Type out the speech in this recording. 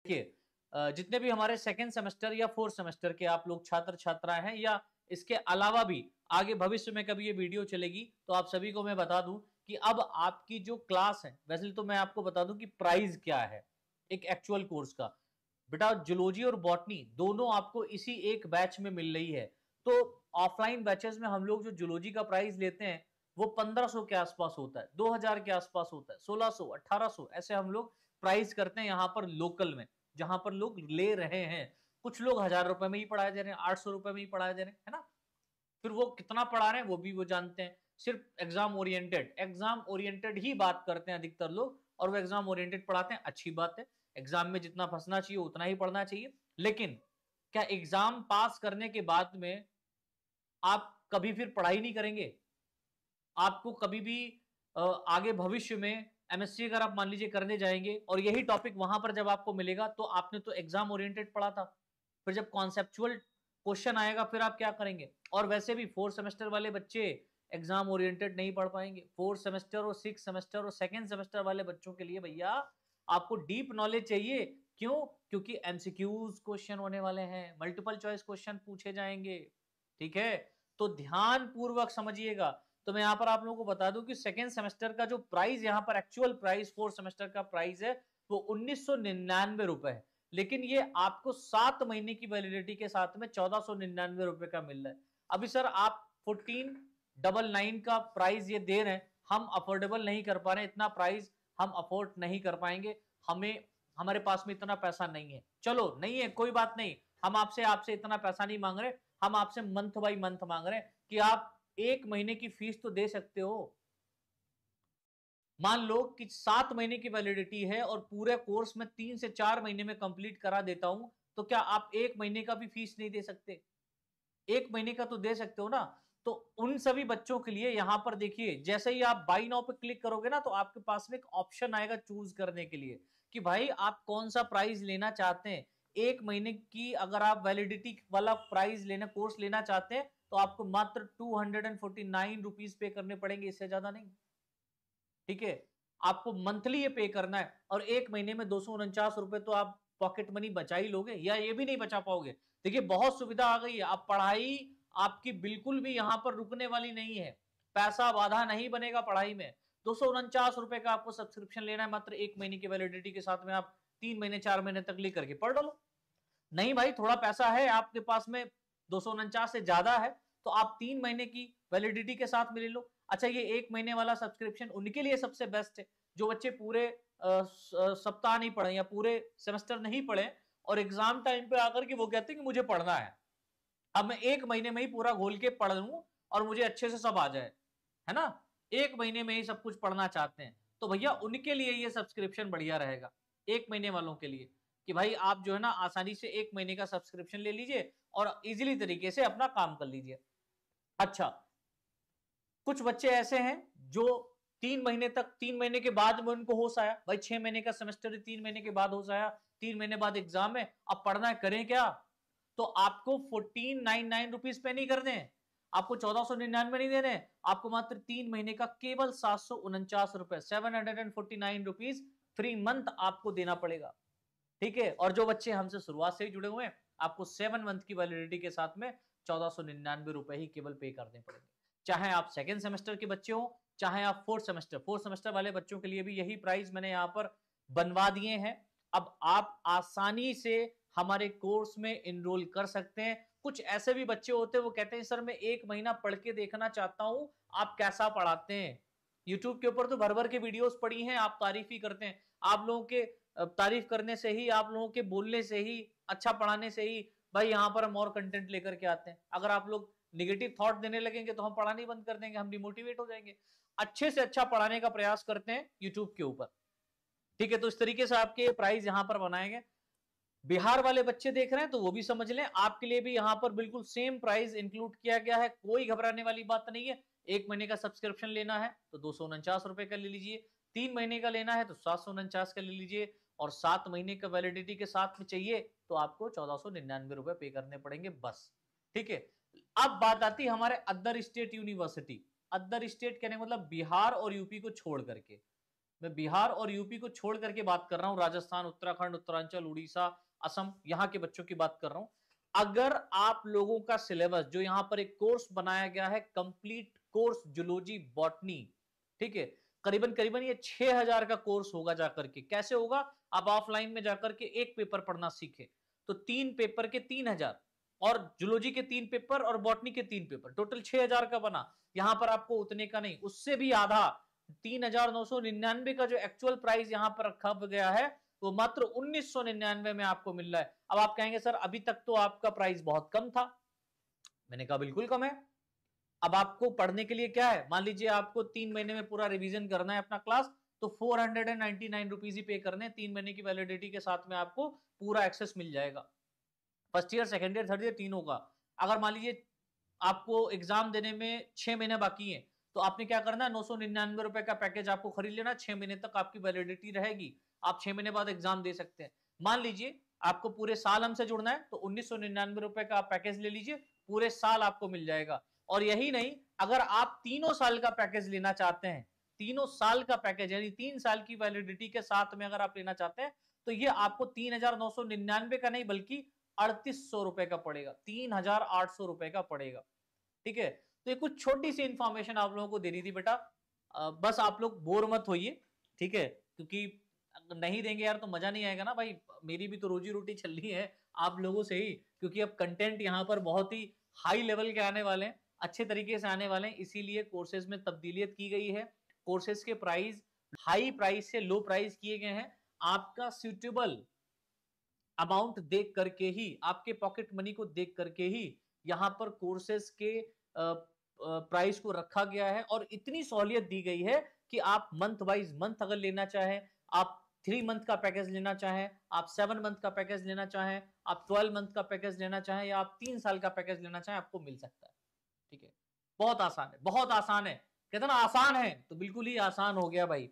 देखिए जितने भी हमारे सेकेंड सेमेस्टर या फोर्थ सेमेस्टर के आप लोग छात्र छात्राएं हैं, या इसके अलावा भी आगे भविष्य में कभी ये वीडियो चलेगी तो आप सभी को मैं बता दूं कि अब आपकी जो क्लास है, वैसे तो मैं आपको बता दूं कि प्राइस क्या है एक एक्चुअल कोर्स का। बेटा जूलॉजी और बॉटनी दोनों आपको इसी एक बैच में मिल रही है। तो ऑफलाइन बैचेस में हम लोग जो जूलॉजी का प्राइस लेते हैं वो 1500 के आसपास होता है, 2000 के आसपास होता है, 1600 1800 ऐसे हम लोग प्राइस करते हैं यहाँ पर लोकल में, जहां पर लोग ले रहे हैं। कुछ लोग 1000 रुपए में ही पढ़ाए जा रहे हैं, 800 रुपए में ही पढ़ाए जा रहे हैं, है ना। फिर वो कितना पढ़ा रहे हैं वो भी वो जानते हैं। सिर्फ एग्जाम ओरिएंटेड ही बात करते हैं अधिकतर लोग, और वो एग्जाम ओरिएंटेड पढ़ाते हैं, अच्छी बात है। एग्जाम में जितना फंसना चाहिए उतना ही पढ़ना चाहिए। लेकिन क्या एग्जाम पास करने के बाद में आप कभी फिर पढ़ाई नहीं करेंगे? आपको कभी भी आगे भविष्य में एमएससी अगर आप मान लीजिए करने जाएंगे और यही टॉपिक वहां पर जब आपको मिलेगा तो आपने तो एग्जाम ओरिएंटेड पढ़ा था, फिर जब कॉन्सेप्चुअल क्वेश्चन आएगा फिर आप क्या करेंगे? और वैसे भी फोर्थ सेमेस्टर वाले बच्चे एग्जाम ओरिएंटेड नहीं पढ़ पाएंगे। फोर्थ सेमेस्टर और सिक्स सेमेस्टर और सेकेंड सेमेस्टर वाले बच्चों के लिए भैया आपको डीप नॉलेज चाहिए। क्यों? क्योंकि एमसीक्यूज क्वेश्चन होने वाले हैं, मल्टीपल चॉइस क्वेश्चन पूछे जाएंगे। ठीक है, तो ध्यान पूर्वक समझिएगा। तो मैं यहाँ पर आप लोगों को बता दूं कि सेकेंड सेमेस्टर का जो प्राइस यहाँ पर एक्चुअल प्राइस फोर्थ सेमेस्टर का प्राइस है वो 1999 रुपए है। लेकिन ये आपको 7 महीने की वैलिडिटी के साथ में 1499 रुपए का मिल रहा है। अभी सर आप 1499 का प्राइस ये दे रहे हैं, हम अफोर्डेबल नहीं कर पा रहे हैं, इतना प्राइस हम अफोर्ड नहीं कर पाएंगे, हमें हमारे पास में इतना पैसा नहीं है। चलो नहीं है कोई बात नहीं, हम आपसे आपसे इतना पैसा नहीं मांग रहे, हम आपसे मंथ बाई मंथ मांग रहे हैं कि आप 1 महीने की फीस तो दे सकते हो। मान लो कि 7 महीने की वैलिडिटी है और पूरे कोर्स में 3 से 4 महीने में कंप्लीट करा देता हूं, तो क्या आप 1 महीने का भी फीस नहीं दे सकते? 1 महीने का तो दे सकते हो ना। तो उन सभी बच्चों के लिए यहां पर देखिए, जैसे ही आप बाई नाउ पे क्लिक करोगे ना तो आपके पास में एक ऑप्शन आएगा चूज करने के लिए कि भाई आप कौन सा प्राइस लेना चाहते हैं। 1 महीने की अगर आप वैलिडिटी वाला प्राइस लेना कोर्स लेना चाहते हैं तो आपको मात्र 249 रुपीज पे करने पड़ेंगे, इससे ज्यादा नहीं। ठीक है, आपको मंथली ये पे करना है और 1 महीने में 249 रुपए तो आप पॉकेट मनी बचा ही लोगे, या ये भी नहीं बचा पाओगे। देखिए बहुत सुविधा आ गई है, आप पढ़ाई आपकी बिल्कुल भी यहां पर रुकने वाली नहीं है, पैसा बाधा नहीं बनेगा पढ़ाई में। 249 रुपए का आपको सब्सक्रिप्शन लेना है मात्र 1 महीने की वैलिडिटी के साथ में, आप 3 महीने 4 महीने तक लेकर के पढ़ डालो। नहीं भाई थोड़ा पैसा है आपके पास में, 249 से ज्यादा है, तो आप 3 महीने की वैलिडिटी के साथ में ले लो। अच्छा ये 1 महीने वाला सब्सक्रिप्शन उनके लिए सबसे बेस्ट है जो बच्चे पूरे सप्ताह नहीं पढ़े या पूरे सेमेस्टर नहीं पढ़े और एग्जाम टाइम पे आकर के वो कहते हैं कि मुझे पढ़ना है, अब मैं 1 महीने में ही पूरा घोल के पढ़ लूं और मुझे अच्छे से सब आ जाए, है ना। 1 महीने में ही सब कुछ पढ़ना चाहते हैं तो भैया उनके लिए ये सब्सक्रिप्शन बढ़िया रहेगा। 1 महीने वालों के लिए कि भाई आप जो है ना आसानी से 1 महीने का सब्सक्रिप्शन ले लीजिए और इजीली तरीके से अपना काम कर लीजिए। अच्छा कुछ बच्चे ऐसे हैं जो 3 महीने तक, 3 महीने के बाद में उनको होश आया भाई 6 महीने का सेमेस्टर है, 3 महीने के बाद होश आया, 3 महीने बाद एग्जाम है, अब पढ़ना है करें क्या? तो आपको 1499 रुपीज पे नहीं कर दें, आपको 1499 नहीं देने, आपको मात्र 3 महीने का केवल 749 रुपए, 749 रुपीज फ्री मंथ आपको देना पड़ेगा। ठीक है, और जो बच्चे हमसे शुरुआत से ही जुड़े हुए हैं आपको 7 मंथ की वैलिडिटी के साथ में 1499 रुपए ही केवल पे करने पड़ेंगे। चाहे आप सेकेंड सेमेस्टर के बच्चे हो, चाहे आप फोर्थ सेमेस्टर वाले बच्चों के लिए भी यही प्राइस मैंने यहाँ पर बनवा दिए हैं। अब आप आसानी से हमारे कोर्स में इनरोल कर सकते हैं। कुछ ऐसे भी बच्चे होते हैं वो कहते हैं सर मैं 1 महीना पढ़ के देखना चाहता हूं आप कैसा पढ़ाते हैं। यूट्यूब के ऊपर तो भर भर के वीडियोस पड़ी हैं, आप तारीफ ही करते हैं। आप लोगों के तारीफ करने से ही, आप लोगों के बोलने से ही, अच्छा पढ़ाने से ही भाई यहाँ पर हम और कंटेंट लेकर के आते हैं। अगर आप लोग निगेटिव थॉट देने लगेंगे तो हम पढ़ाना ही बंद कर देंगे, हम डिमोटिवेट हो जाएंगे। अच्छे से अच्छा पढ़ाने का प्रयास करते हैं यूट्यूब के ऊपर। ठीक है, तो इस तरीके से आपके प्राइस यहाँ पर बनाएंगे। बिहार वाले बच्चे देख रहे हैं तो वो भी समझ लें, आपके लिए भी यहाँ पर बिल्कुल सेम प्राइस इंक्लूड किया गया है, कोई घबराने वाली बात नहीं है। 1 महीने का सब्सक्रिप्शन लेना है तो 249 रुपए का ले लीजिए, 3 महीने का लेना है तो 749 का ले लीजिए, और 7 महीने का वैलिडिटी के साथ में चाहिए तो आपको 1499 रुपए पे करने पड़ेंगे बस। ठीक है, अब बात आती है हमारे other state university. Other state कहने का मतलब बिहार और यूपी को छोड़ करके। मैं बिहार और यूपी को छोड़ करके बात कर रहा हूं, राजस्थान, उत्तराखंड, उत्तरांचल, उड़ीसा, असम, यहाँ के बच्चों की बात कर रहा हूं। अगर आप लोगों का सिलेबस जो यहां पर एक कोर्स बनाया गया है, कंप्लीट कोर्स जूलॉजी बॉटनी, ठीक है, करीबन करीबन ये 6000 का कोर्स होगा जाकर के। कैसे होगा? आप ऑफलाइन में जाकर के एक पेपर पढ़ना सीखे, तो 3 पेपर के 3000, और जूलॉजी के 3 पेपर और बॉटनी के 3 पेपर, टोटल 6000 का बना। यहां पर आपको उतने का नहीं, उससे भी आधा, 3999 का जो एक्चुअल प्राइस यहां पर रखा गया है, वो मात्र 1999 में आपको मिल रहा है। अब आप कहेंगे सर अभी तक तो आपका प्राइस बहुत कम था। मैंने कहा बिल्कुल कम है। अब आपको पढ़ने के लिए क्या है, मान लीजिए आपको 3 महीने में पूरा रिवीजन करना है अपना क्लास, तो 499 रुपीज ही पे करने, 3 महीने की वैलिडिटी के साथ में आपको पूरा एक्सेस मिल जाएगा, first year, second year, third year, तीनों का। अगर मान लीजिए आपको एग्जाम देने में 6 महीने बाकी है, तो आपने क्या करना है, 999 रुपए का पैकेज आपको खरीद लेना, 6 महीने तक आपकी वैलिडिटी रहेगी, आप 6 महीने बाद एग्जाम दे सकते हैं। मान लीजिए आपको पूरे साल हमसे जुड़ना है, तो 1999 रुपए का आप पैकेज ले लीजिए, पूरे साल आपको मिल जाएगा। और यही नहीं, अगर आप तीनों साल का पैकेज लेना चाहते हैं, तीनों साल का पैकेज यानी 3 साल की वैलिडिटी के साथ में अगर आप लेना चाहते हैं, तो ये आपको 3999 का नहीं बल्कि 3800 रुपए का पड़ेगा, 3800 रुपए का पड़ेगा। ठीक है, तो ये कुछ छोटी सी इंफॉर्मेशन आप लोगों को देनी थी बेटा। बस आप लोग बोर मत होइए, ठीक है, क्योंकि नहीं देंगे यार तो मजा नहीं आएगा ना भाई। मेरी भी तो रोजी रोटी चल रही है आप लोगों से ही, क्योंकि अब कंटेंट यहाँ पर बहुत ही हाई लेवल के आने वाले हैं, अच्छे तरीके से आने वाले हैं, इसीलिए कोर्सेज में तब्दीलियत की गई है। कोर्सेज के प्राइस हाई प्राइस से लो प्राइस किए गए हैं, आपका सुटेबल अमाउंट देख करके ही, आपके पॉकेट मनी को देख करके ही यहाँ पर कोर्सेज के प्राइस को रखा गया है, और इतनी सहूलियत दी गई है कि आप मंथ वाइज मंथ अगर लेना चाहें, आप 3 मंथ का पैकेज लेना चाहें, आप 7 मंथ का पैकेज लेना चाहें, आप 12 मंथ का पैकेज लेना चाहें, या आप 3 साल का पैकेज लेना चाहें, आपको मिल सकता है। ठीक है, बहुत आसान है, बहुत आसान है। कहते ना आसान है, तो बिल्कुल ही आसान हो गया भाई।